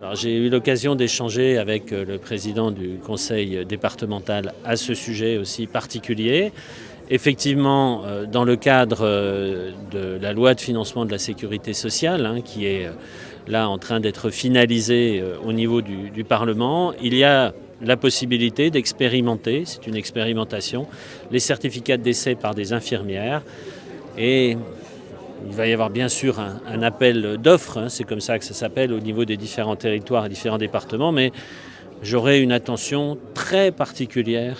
Alors, j'ai eu l'occasion d'échanger avec le président du conseil départemental à ce sujet aussi particulier. Effectivement, dans le cadre de la loi de financement de la sécurité sociale, qui est là en train d'être finalisée au niveau du Parlement, il y a la possibilité d'expérimenter, c'est une expérimentation, les certificats de décès par des infirmières. Et il va y avoir bien sûr un appel d'offres, c'est comme ça que ça s'appelle au niveau des différents territoires et différents départements, mais j'aurai une attention très particulière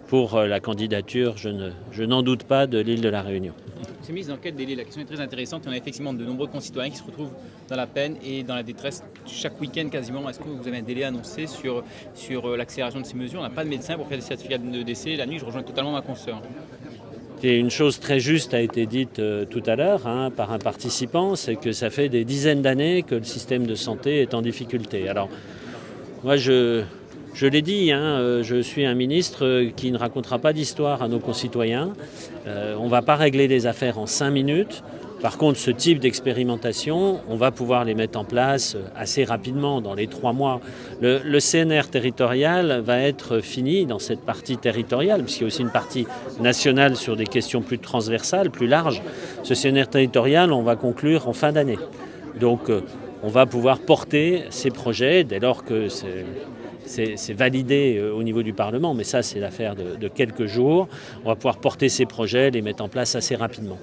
pour la candidature, je n'en doute pas, de l'île de la Réunion. C'est mise dans quel délai? La question est très intéressante. On a effectivement de nombreux concitoyens qui se retrouvent dans la peine et dans la détresse chaque week-end quasiment. Est-ce que vous avez un délai annoncé sur l'accélération de ces mesures? On n'a pas de médecin pour faire des certificats de décès. La nuit, je rejoins totalement ma consoeur. Et une chose très juste a été dite tout à l'heure par un participant, c'est que ça fait des dizaines d'années que le système de santé est en difficulté. Alors, moi, je l'ai dit, je suis un ministre qui ne racontera pas d'histoire à nos concitoyens. On ne va pas régler les affaires en 5 minutes. Par contre, ce type d'expérimentation, on va pouvoir les mettre en place assez rapidement, dans les 3 mois. Le CNR territorial va être fini dans cette partie territoriale, puisqu'il y a aussi une partie nationale sur des questions plus transversales, plus larges. Ce CNR territorial, on va conclure en fin d'année. Donc, on va pouvoir porter ces projets dès lors que c'est validé au niveau du Parlement, mais ça, c'est l'affaire de quelques jours. On va pouvoir porter ces projets, les mettre en place assez rapidement.